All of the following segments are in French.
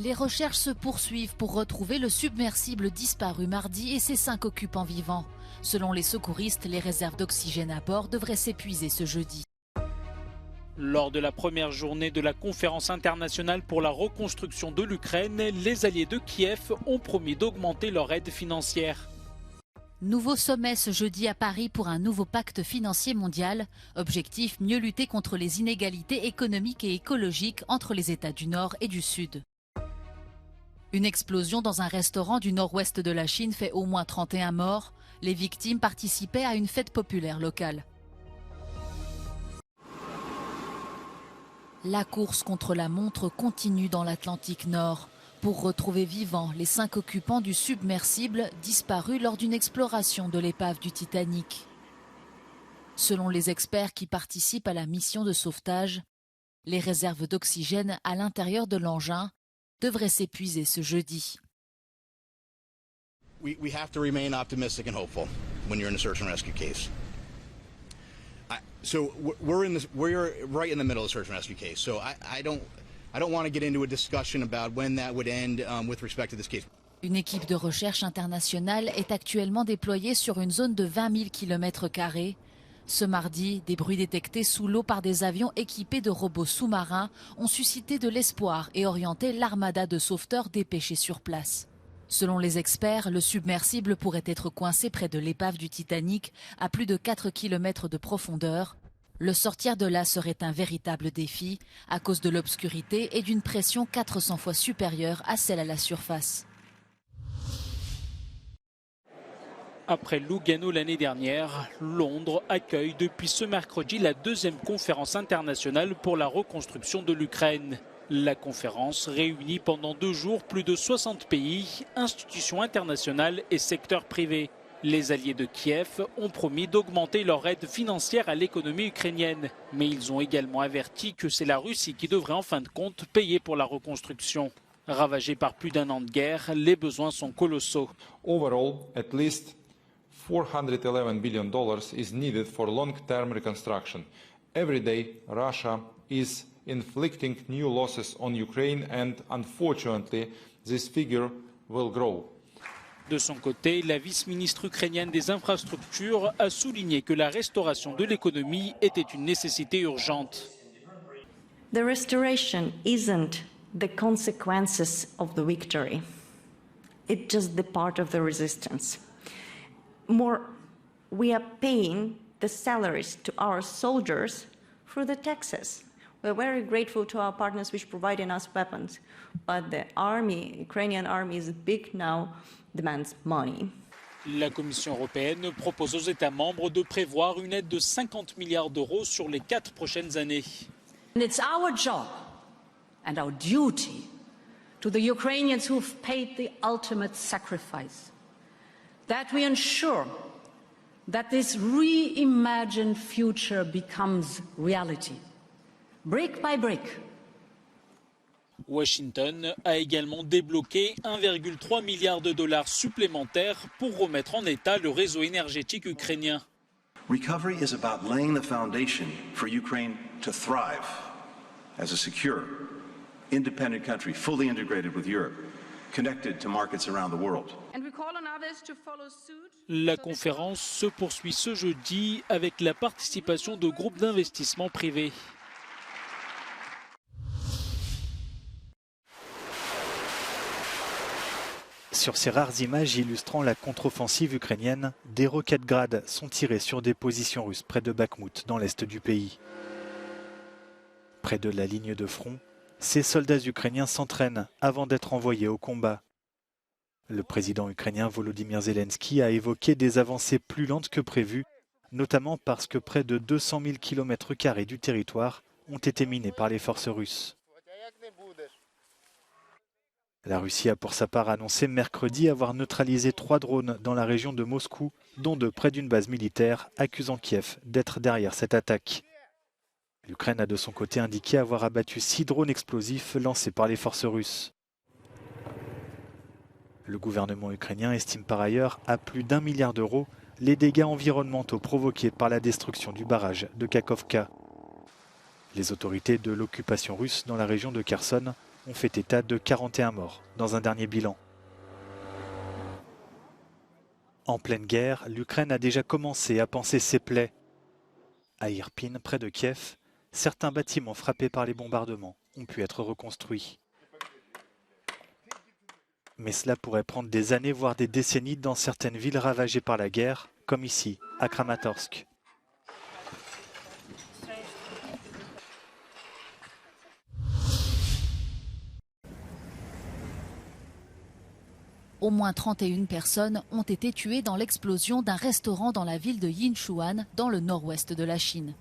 Les recherches se poursuivent pour retrouver le submersible disparu mardi et ses 5 occupants vivants. Selon les secouristes, les réserves d'oxygène à bord devraient s'épuiser ce jeudi. Lors de la première journée de la conférence internationale pour la reconstruction de l'Ukraine, les alliés de Kiev ont promis d'augmenter leur aide financière. Nouveau sommet ce jeudi à Paris pour un nouveau pacte financier mondial. Objectif, mieux lutter contre les inégalités économiques et écologiques entre les États du Nord et du Sud. Une explosion dans un restaurant du nord-ouest de la Chine fait au moins 31 morts. Les victimes participaient à une fête populaire locale. La course contre la montre continue dans l'Atlantique Nord pour retrouver vivants les 5 occupants du submersible disparus lors d'une exploration de l'épave du Titanic. Selon les experts qui participent à la mission de sauvetage, les réserves d'oxygène à l'intérieur de l'engin devraient s'épuiser ce jeudi. We have to remain optimistic and hopeful when you're in a search and rescue case. So we're right in the middle of the search and rescue case. So I don't want to get into a discussion about when that would end with respect to this case. Une équipe de recherche internationale est actuellement déployée sur une zone de 20 000 km². Ce mardi, des bruits détectés sous l'eau par des avions équipés de robots sous-marins ont suscité de l'espoir et orienté l'armada de sauveteurs dépêchés sur place. Selon les experts, le submersible pourrait être coincé près de l'épave du Titanic à plus de 4 km de profondeur. Le sortir de là serait un véritable défi à cause de l'obscurité et d'une pression 400 fois supérieure à celle à la surface. Après Lugano l'année dernière, Londres accueille depuis ce mercredi la deuxième conférence internationale pour la reconstruction de l'Ukraine. La conférence réunit pendant 2 jours plus de 60 pays, institutions internationales et secteurs privés. Les alliés de Kiev ont promis d'augmenter leur aide financière à l'économie ukrainienne. Mais ils ont également averti que c'est la Russie qui devrait en fin de compte payer pour la reconstruction. Ravagée par plus d'1 an de guerre, les besoins sont colossaux. Overall, at least $411 billion is needed for long-term reconstruction. Every day, Russia is inflicting new losses on Ukraine and unfortunately, this figure will grow. De son côté, la vice-ministre ukrainienne des infrastructures a souligné que la restauration de l'économie était une nécessité urgente. The restoration isn't the consequences of the victory. It's just the part of the resistance. More, we are paying the salaries to our soldiers through the taxes. We're very grateful to our partners which provide us weapons, but the army, Ukrainian army is big now, demands money. La Commission européenne propose aux États membres de prévoir une aide de 50 milliards d'euros sur les 4 prochaines années. And it's our job and our duty to the Ukrainians who've paid the ultimate sacrifice that we ensure that this reimagined future becomes reality, brick by brick. Washington a également débloqué 1,3 milliard de dollars supplémentaires pour remettre en état le réseau énergétique ukrainien. Recovery is about laying the foundation for Ukraine to thrive as a secure, independent country, fully integrated with Europe, connected to markets around the world. La conférence se poursuit ce jeudi avec la participation de groupes d'investissement privés. Sur ces rares images illustrant la contre-offensive ukrainienne, des roquettes Grad sont tirées sur des positions russes près de Bakhmout, dans l'est du pays. Près de la ligne de front, ces soldats ukrainiens s'entraînent avant d'être envoyés au combat. Le président ukrainien Volodymyr Zelensky a évoqué des avancées plus lentes que prévues, notamment parce que près de 200 000 km² du territoire ont été minés par les forces russes. La Russie a pour sa part annoncé mercredi avoir neutralisé 3 drones dans la région de Moscou, dont 2 près d'une base militaire, accusant Kiev d'être derrière cette attaque. L'Ukraine a de son côté indiqué avoir abattu 6 drones explosifs lancés par les forces russes. Le gouvernement ukrainien estime par ailleurs à plus d'1 milliard d'euros les dégâts environnementaux provoqués par la destruction du barrage de Kakhovka. Les autorités de l'occupation russe dans la région de Kherson ont fait état de 41 morts dans un dernier bilan. En pleine guerre, l'Ukraine a déjà commencé à panser ses plaies. À Irpin, près de Kiev, certains bâtiments frappés par les bombardements ont pu être reconstruits. Mais cela pourrait prendre des années, voire des décennies dans certaines villes ravagées par la guerre, comme ici, à Kramatorsk. Au moins 31 personnes ont été tuées dans l'explosion d'un restaurant dans la ville de Yinchuan, dans le nord-ouest de la Chine.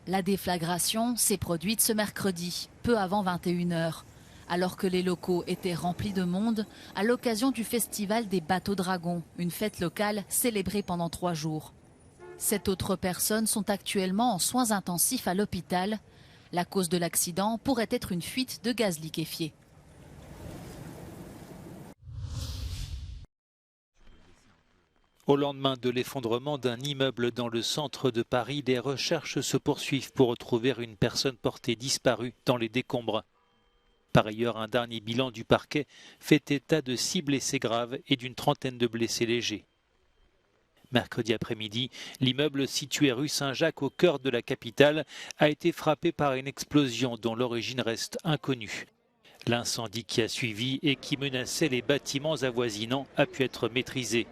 La déflagration s'est produite ce mercredi, peu avant 21 h, alors que les locaux étaient remplis de monde à l'occasion du festival des bateaux dragons, une fête locale célébrée pendant 3 jours. 7 autres personnes sont actuellement en soins intensifs à l'hôpital. La cause de l'accident pourrait être une fuite de gaz liquéfié. Au lendemain de l'effondrement d'un immeuble dans le centre de Paris, des recherches se poursuivent pour retrouver une personne portée disparue dans les décombres. Par ailleurs, un dernier bilan du parquet fait état de 6 blessés graves et d'une trentaine de blessés légers. Mercredi après-midi, l'immeuble situé rue Saint-Jacques au cœur de la capitale a été frappé par une explosion dont l'origine reste inconnue. L'incendie qui a suivi et qui menaçait les bâtiments avoisinants a pu être maîtrisé.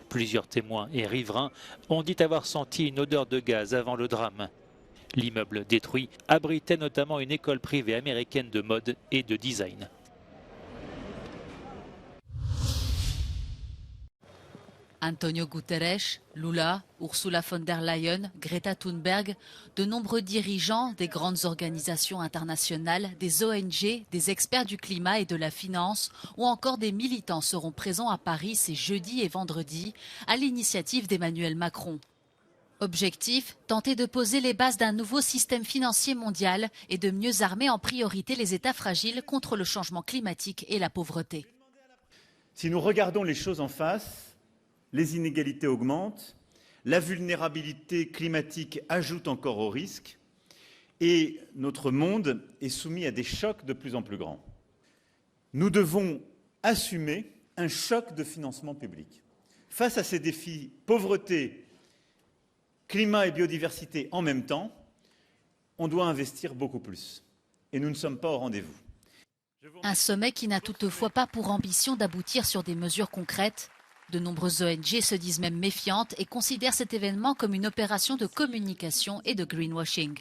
Plusieurs témoins et riverains ont dit avoir senti une odeur de gaz avant le drame. L'immeuble détruit abritait notamment une école privée américaine de mode et de design. Antonio Guterres, Lula, Ursula von der Leyen, Greta Thunberg, de nombreux dirigeants des grandes organisations internationales, des ONG, des experts du climat et de la finance ou encore des militants seront présents à Paris ces jeudi et vendredi à l'initiative d'Emmanuel Macron. Objectif, tenter de poser les bases d'un nouveau système financier mondial et de mieux armer en priorité les États fragiles contre le changement climatique et la pauvreté. Si nous regardons les choses en face, les inégalités augmentent, la vulnérabilité climatique ajoute encore au risque et notre monde est soumis à des chocs de plus en plus grands. Nous devons assumer un choc de financement public. Face à ces défis, pauvreté, climat et biodiversité en même temps, on doit investir beaucoup plus. Et nous ne sommes pas au rendez-vous. Un sommet qui n'a toutefois pas pour ambition d'aboutir sur des mesures concrètes. De nombreuses ONG se disent même méfiantes et considèrent cet événement comme une opération de communication et de greenwashing.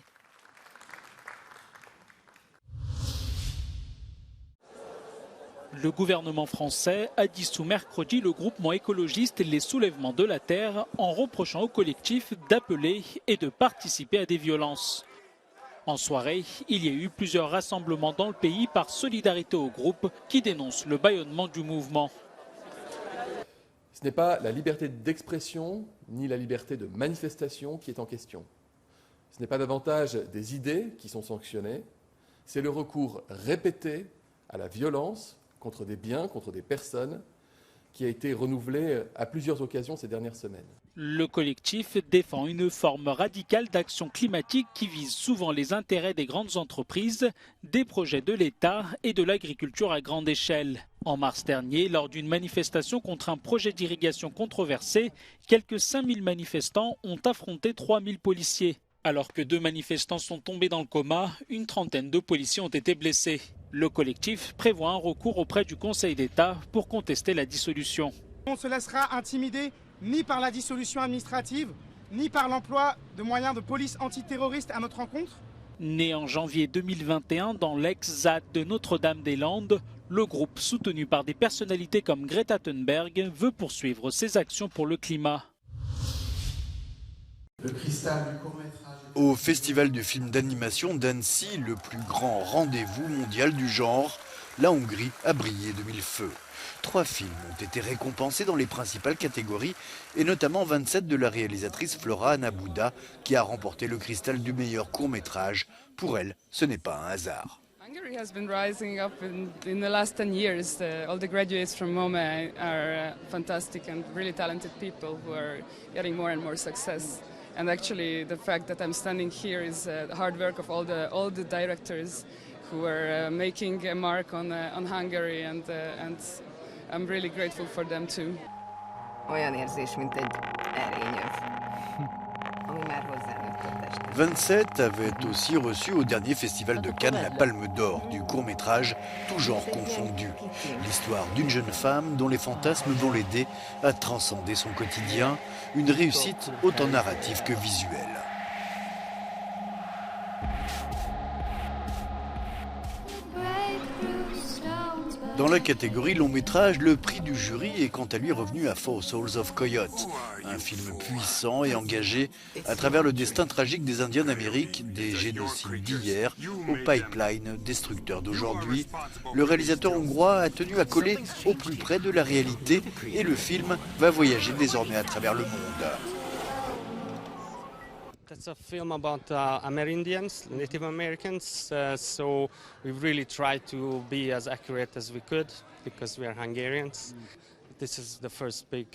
Le gouvernement français a dissous mercredi le groupement écologiste Les Soulèvements de la Terre en reprochant au collectif d'appeler et de participer à des violences. En soirée, il y a eu plusieurs rassemblements dans le pays par solidarité au groupe qui dénonce le bâillonnement du mouvement. Ce n'est pas la liberté d'expression ni la liberté de manifestation qui est en question. Ce n'est pas davantage des idées qui sont sanctionnées, c'est le recours répété à la violence contre des biens, contre des personnes, qui a été renouvelé à plusieurs occasions ces dernières semaines. Le collectif défend une forme radicale d'action climatique qui vise souvent les intérêts des grandes entreprises, des projets de l'État et de l'agriculture à grande échelle. En mars dernier, lors d'une manifestation contre un projet d'irrigation controversé, quelques 5000 manifestants ont affronté 3000 policiers. Alors que 2 manifestants sont tombés dans le coma, une trentaine de policiers ont été blessés. Le collectif prévoit un recours auprès du Conseil d'État pour contester la dissolution. On ne se laissera intimider ni par la dissolution administrative, ni par l'emploi de moyens de police antiterroriste à notre encontre. Né en janvier 2021 dans l'ex-ZAD de Notre-Dame-des-Landes, le groupe soutenu par des personnalités comme Greta Thunberg veut poursuivre ses actions pour le climat. Le cristal du court-métrage. Au Festival du film d'animation d'Annecy, le plus grand rendez-vous mondial du genre, la Hongrie a brillé de mille feux. 3 films ont été récompensés dans les principales catégories, et notamment 27 de la réalisatrice Flora Anna-Bouda, qui a remporté le cristal du meilleur court-métrage. Pour elle, ce n'est pas un hasard. Hungary has been rising up in the last 10 years. All the graduates from MoMA are fantastic and really talented people who are getting more and more success. And actually, the fact that I'm standing here is the hard work of all the directors who are making a mark on Hungary, and I'm really grateful for them too. Olyan érzés, mint egy erényöv, ami már hozzánőtt a testre. 27 avait aussi reçu au dernier festival de Cannes la Palme d'Or du court-métrage, tout genre confondu. L'histoire d'une jeune femme dont les fantasmes vont l'aider à transcender son quotidien, une réussite autant narrative que visuelle. Dans la catégorie long métrage, le prix du jury est quant à lui revenu à Four Souls of Coyote, un film puissant et engagé à travers le destin tragique des Indiens d'Amérique, des génocides d'hier au pipeline destructeur d'aujourd'hui. Le réalisateur hongrois a tenu à coller au plus près de la réalité et le film va voyager désormais à travers le monde. It's a film about Amerindians, Native Americans, so we really tried to be as accurate as we could because we are Hungarians. This is the first big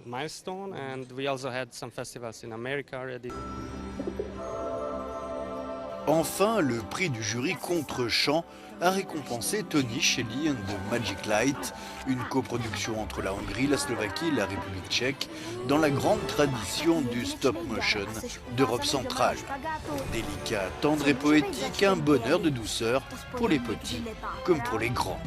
milestone, and we also had some festivals in America already. Enfin, le prix du jury contre-champ a récompensé Tony Shelley and the Magic Light, une coproduction entre la Hongrie, la Slovaquie et la République tchèque, dans la grande tradition du stop-motion d'Europe centrale. Délicat, tendre et poétique, un bonheur de douceur pour les petits comme pour les grands.